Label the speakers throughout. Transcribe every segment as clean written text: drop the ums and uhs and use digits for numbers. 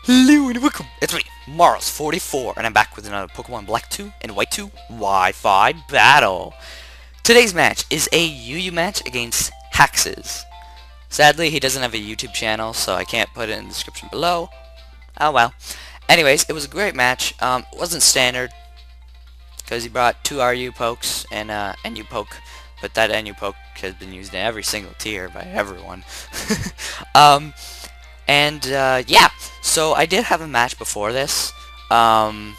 Speaker 1: Hello and welcome, it's me, Mars44, and I'm back with another Pokemon Black 2 and White 2 Wi-Fi battle. Today's match is a UU match against Haxz. Sadly, he doesn't have a YouTube channel, so I can't put it in the description below. Oh well. Anyways, it was a great match. It wasn't standard, because he brought two RU pokes and NU poke, but that NU poke has been used in every single tier by everyone. Yeah, so I did have a match before this, but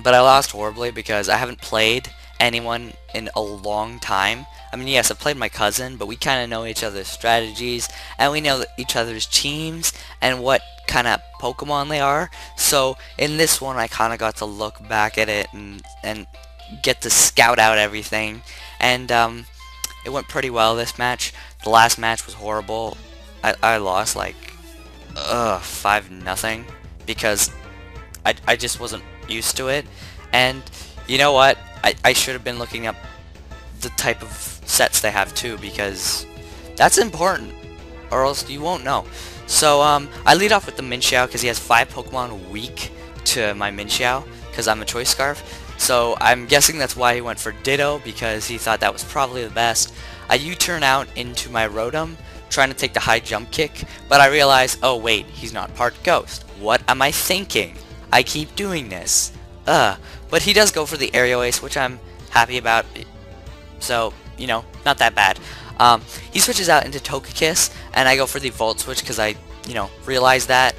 Speaker 1: I lost horribly because I haven't played anyone in a long time. I mean, yes, I've played my cousin, but we kind of know each other's strategies, and we know each other's teams, and what kind of Pokemon they are. So, in this one, I kind of got to look back at it and get to scout out everything, and it went pretty well this match. The last match was horrible. I lost like 5-0 because I just wasn't used to it. And you know what, I should have been looking up the type of sets they have too, because that's important, or else you won't know. So I lead off with the Minxiao because he has 5 Pokemon weak to my Minxiao because I'm a Choice Scarf. So I'm guessing that's why he went for Ditto, because he thought that was probably the best. I U-turn out into my Rotom, trying to take the high jump kick, but I realize, oh wait, he's not part ghost. What am I thinking? I keep doing this. But he does go for the Aerial Ace, which I'm happy about. So, you know, not that bad. He switches out into Togekiss, and I go for the Volt Switch because I, you know, realize that.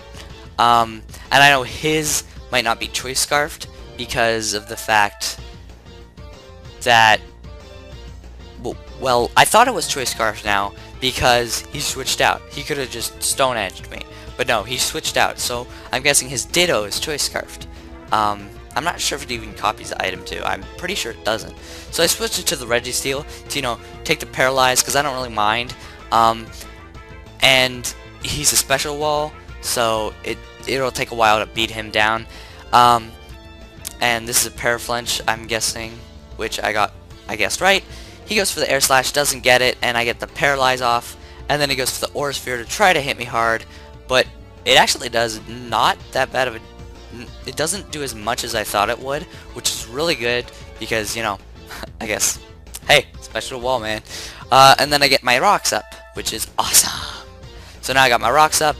Speaker 1: And I know his might not be Choice Scarfed because of the fact that, well, I thought it was Choice Scarf now because he switched out. He could have just Stone Edged me, but no, he switched out. So I'm guessing his Ditto is Choice Scarfed. I'm not sure if it even copies the item too. I'm pretty sure it doesn't. So I switched it to the Registeel to, you know, take the Paralyze because I don't really mind. And he's a Special Wall, so it'll take a while to beat him down. And this is a Paraflinch, I'm guessing, which I guessed right. He goes for the Air Slash, doesn't get it, and I get the Paralyze off, and then he goes for the Aura Sphere to try to hit me hard, but it actually does not that bad of a... It doesn't do as much as I thought it would, which is really good, because, you know, I guess, hey, Special Wall, man. And then I get my Rocks up, which is awesome. So now I got my Rocks up,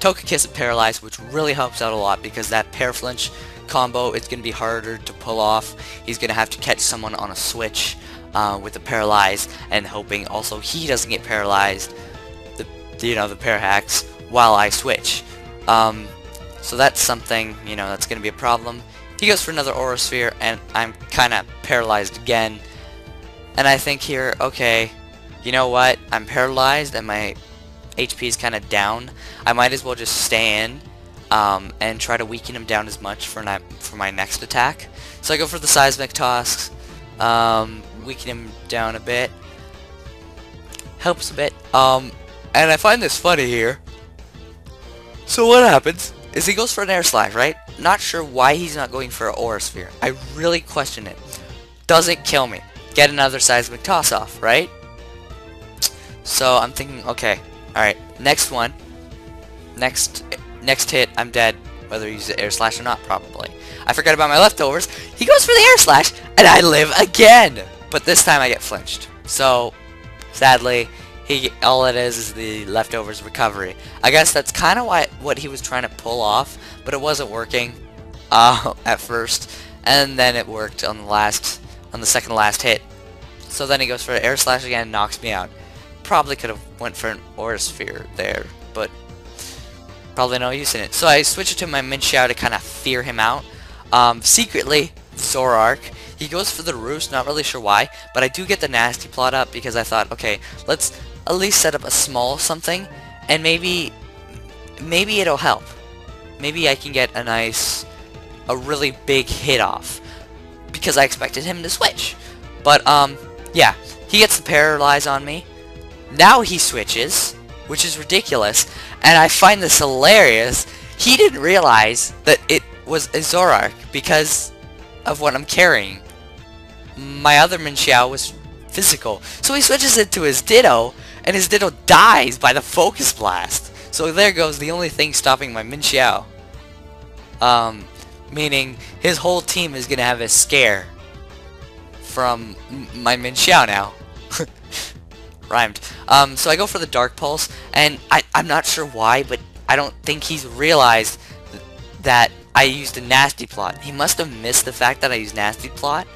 Speaker 1: Togekiss and Paralyze, which really helps out a lot, because that Paraflinch combo, it's going to be harder to pull off. He's going to have to catch someone on a switch with the Paralyze, and hoping also he doesn't get paralyzed, the Parahax, while I switch. So that's something, you know, that's going to be a problem. He goes for another Aura Sphere, and I'm kind of paralyzed again. And I think here, okay, you know what? I'm paralyzed, and my HP is kind of down. I might as well just stay in and try to weaken him down as much for my next attack. So I go for the Seismic Toss, weaken him down a bit. Helps a bit. And I find this funny here. So what happens is he goes for an Air Slash, right? Not sure why he's not going for an Aura Sphere. I really question it. Doesn't kill me. Get another Seismic Toss off, right? So I'm thinking, okay, alright, next one. Next hit, I'm dead. Whether he uses Air Slash or not, probably. I forgot about my leftovers. He goes for the Air Slash, and I live again! But this time I get flinched. So, sadly, all it is the leftovers recovery. I guess that's kind of what he was trying to pull off, but it wasn't working at first, and then it worked on the second last hit. So then he goes for an Air Slash again and knocks me out. Probably could have went for an Aura Sphere there, but probably no use in it. So I switch it to my Minxiao to kind of fear him out. Secretly, Zoroark. He goes for the Roost, not really sure why, but I do get the Nasty Plot up because I thought, okay, let's at least set up a small something, and maybe it'll help. Maybe I can get a really big hit off, because I expected him to switch. But, yeah, he gets the Paralyze on me. Now he switches, which is ridiculous, and I find this hilarious. He didn't realize that it was a Zoroark because of what I'm carrying. My other Minxiao was physical, so he switches it to his Ditto, and his Ditto dies by the Focus Blast. So there goes the only thing stopping my Min Xiao. Meaning his whole team is gonna have a scare from my Min Xiao now. Rhymed. So I go for the Dark Pulse, and I'm not sure why, but I don't think he's realized that I used a Nasty Plot. He must have missed the fact that I used Nasty Plot.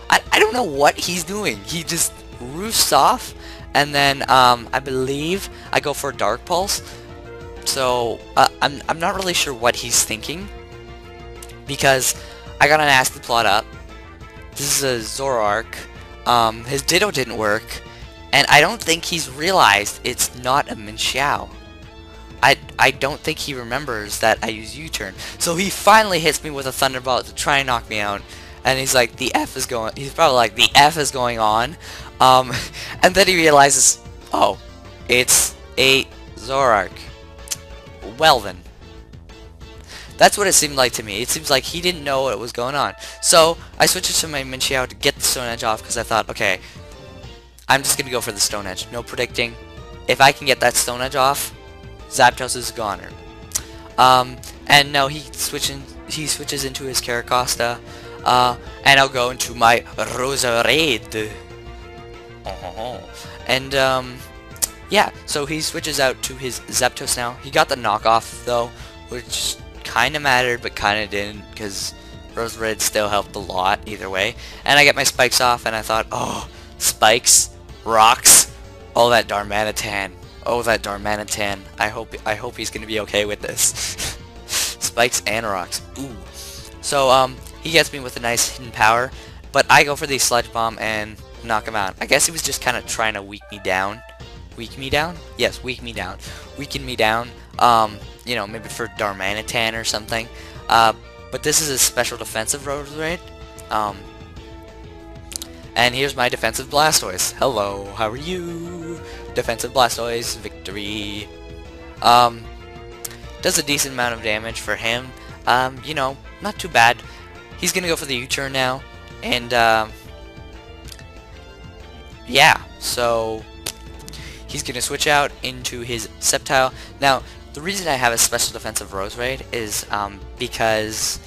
Speaker 1: I don't know what he's doing. He just roofs off, and then I believe I go for a Dark Pulse. So I'm not really sure what he's thinking, because I got a Nasty Plot up. This is a Zoroark. His Ditto didn't work, and I don't think he's realized it's not a Min Xiao. I don't think he remembers that I use U-turn. So he finally hits me with a Thunderbolt to try and knock me out. And he's like, he's probably like, the F is going on. And then he realizes, oh, it's a Zoroark. Well then. That's what it seemed like to me. It seems like he didn't know what was going on. So I switched it to my Min Xiao to get the Stone Edge off, because I thought, okay, I'm just going to go for the Stone Edge. No predicting. If I can get that Stone Edge off, Zapdos is a goner. And no, he switches into his Caracosta, and I'll go into my Roserade. And yeah, so he switches out to his Zapdos now. He got the knockoff though, which kind of mattered but kind of didn't, because Roserade still helped a lot either way. And I get my spikes off, and I thought, oh, spikes, rocks, all that Darmanitan. Oh, that Darmanitan. I hope he's gonna be okay with this. Spikes and rocks. Ooh. So he gets me with a nice hidden power, but I go for the Sludge Bomb and knock him out. I guess he was just kind of trying to weak me down. Weak me down? Yes, weak me down. Weaken me down. You know, maybe for Darmanitan or something. But this is a special defensive Roserade. And here's my defensive Blastoise. Hello, how are you? Defensive Blastoise, victory. Does a decent amount of damage for him. You know, not too bad. He's gonna go for the U-turn now. And, yeah, so he's gonna switch out into his Sceptile. Now, the reason I have a special defensive Roserade is, because,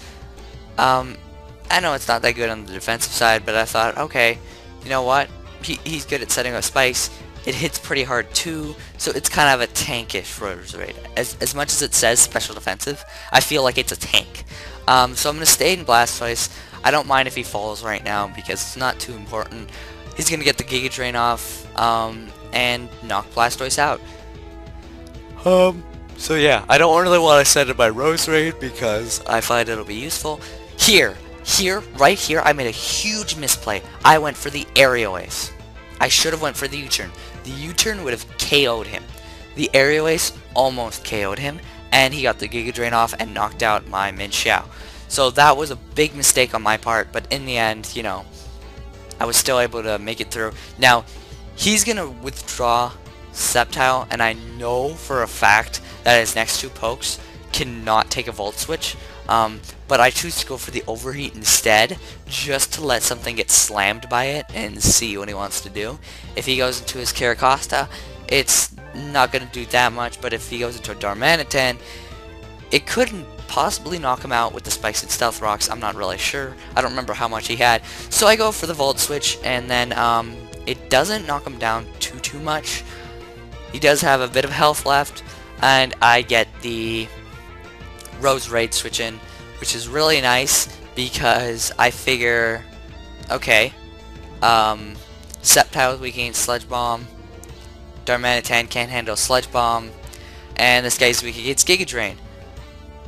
Speaker 1: I know it's not that good on the defensive side, but I thought, okay, you know what? He's good at setting up spikes. It hits pretty hard too, so it's kind of a tankish Roserade. As much as it says special defensive, I feel like it's a tank. So I'm going to stay in Blastoise. I don't mind if he falls right now, because it's not too important. He's going to get the Giga Drain off, and knock Blastoise out. So yeah, I don't really want to set it by Roserade, because I find it'll be useful. Right here, I made a huge misplay. I went for the Aerial Ace. I should have went for the U-turn. The U-turn would have KO'd him. The Aerial Ace almost KO'd him, and he got the Giga Drain off and knocked out my Min Xiao. So that was a big mistake on my part, but in the end, you know, I was still able to make it through. Now, he's going to withdraw Sceptile, and I know for a fact that his next two pokes cannot take a Volt Switch. But I choose to go for the Overheat instead, just to let something get slammed by it and see what he wants to do. If he goes into his Caracosta, it's not going to do that much, but if he goes into a Darmanitan, it couldn't possibly knock him out with the Spikes and Stealth Rocks. I'm not really sure. I don't remember how much he had. So I go for the Volt Switch, and then it doesn't knock him down too much. He does have a bit of health left, and I get the Roserade switch in, which is really nice, because I figure, okay, Sceptile is weak against Sludge Bomb, Darmanitan can't handle Sludge Bomb, and this guy's weak against Giga Drain.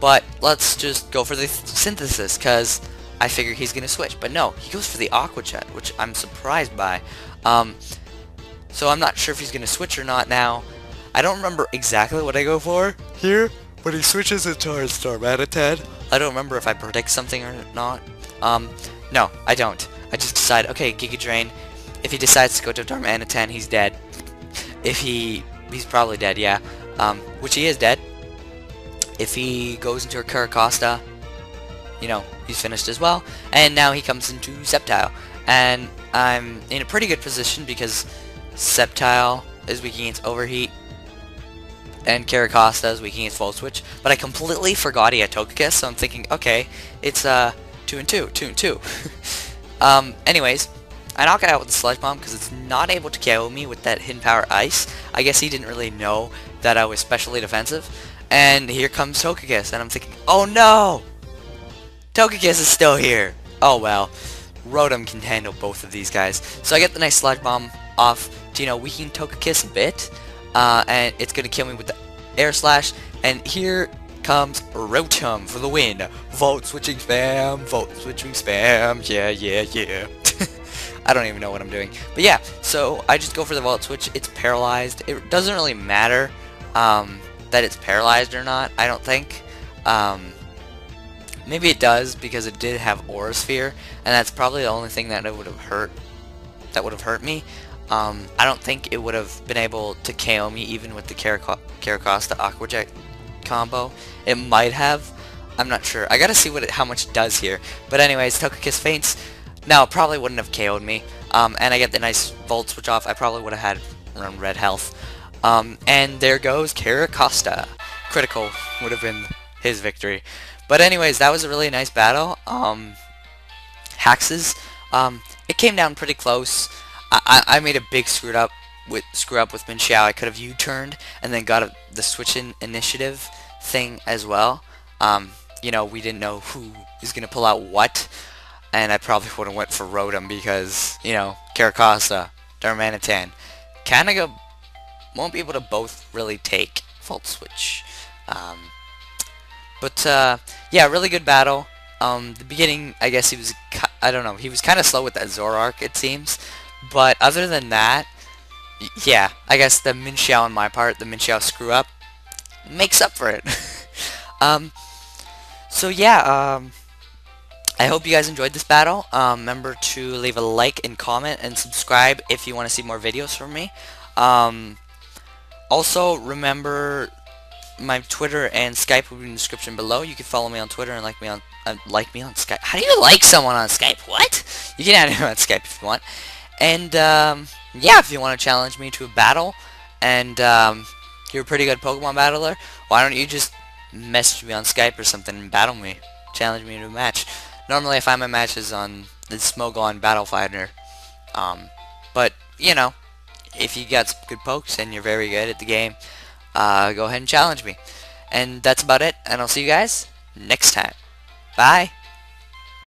Speaker 1: But let's just go for the Synthesis, because I figure he's going to switch. But no, he goes for the Aqua Jet, which I'm surprised by. So I'm not sure if he's going to switch or not now. I don't remember exactly what I go for here, but he switches into his Darmanitan. I don't remember if I predict something or not. No, I don't. I just decide, okay, Giga Drain. If he decides to go to Darmanitan, he's dead. He's probably dead, yeah. Which he is dead. If he goes into a Caracosta, you know, he's finished as well. And now he comes into Sceptile. And I'm in a pretty good position, because Sceptile is weak against Overheat. and Caracosta's weak against Volt Switch, but I completely forgot he had Togekiss, so I'm thinking, okay, it's 2 and 2, 2 and 2. Anyways, I knock it out with the Sludge Bomb because it's not able to KO me with that Hidden Power Ice. I guess he didn't really know that I was specially defensive. And here comes Togekiss, and I'm thinking, oh no! Togekiss is still here! Oh well, Rotom can handle both of these guys. So I get the nice Sludge Bomb off to, you know, weaken Togekiss a bit. And it's going to kill me with the Air Slash. And here comes Rotom for the win. Volt switching spam, volt switching spam, yeah, yeah, yeah. I don't even know what I'm doing. But yeah, so I just go for the Volt Switch. It's paralyzed. It doesn't really matter that it's paralyzed or not, I don't think. Maybe it does because it did have Aura Sphere, and that's probably the only thing that it would have hurt. That would have hurt me. I don't think it would have been able to KO me even with the Caracosta Aqua Jet combo. It might have. I'm not sure. I gotta see how much it does here. But anyways, Togekiss faints. No, it probably wouldn't have KO'd me. And I get the nice Volt Switch off. I probably would have had around red health. And there goes Caracosta. Critical would have been his victory. But anyways, that was a really nice battle. Haxz. It came down pretty close. I made a big screw up with Minxiao. I could have U-turned and then got the switch-in initiative thing as well. You know, we didn't know who is gonna pull out what. And I probably would have went for Rotom because, you know, Caracosta, Darmanitan, won't be able to both really take Volt Switch. Yeah, really good battle. The beginning, I guess he was, I don't know, he was kind of slow with that Zoroark, it seems. But other than that, yeah, I guess the Minxiao on my part, the Minxiao screw up, makes up for it. So yeah, I hope you guys enjoyed this battle. Remember to leave a like and comment and subscribe if you want to see more videos from me. Also, remember my Twitter and Skype will be in the description below. You can follow me on Twitter and like me on Skype. How do you like someone on Skype? What? You can add me on Skype if you want. And yeah, if you want to challenge me to a battle, and you're a pretty good Pokemon battler, why don't you just message me on Skype or something and battle me? Challenge me to a match. Normally I find my matches on the Smogon Battle Fighter. But, you know, if you got some good pokes and you're very good at the game, go ahead and challenge me. And that's about it, and I'll see you guys next time. Bye!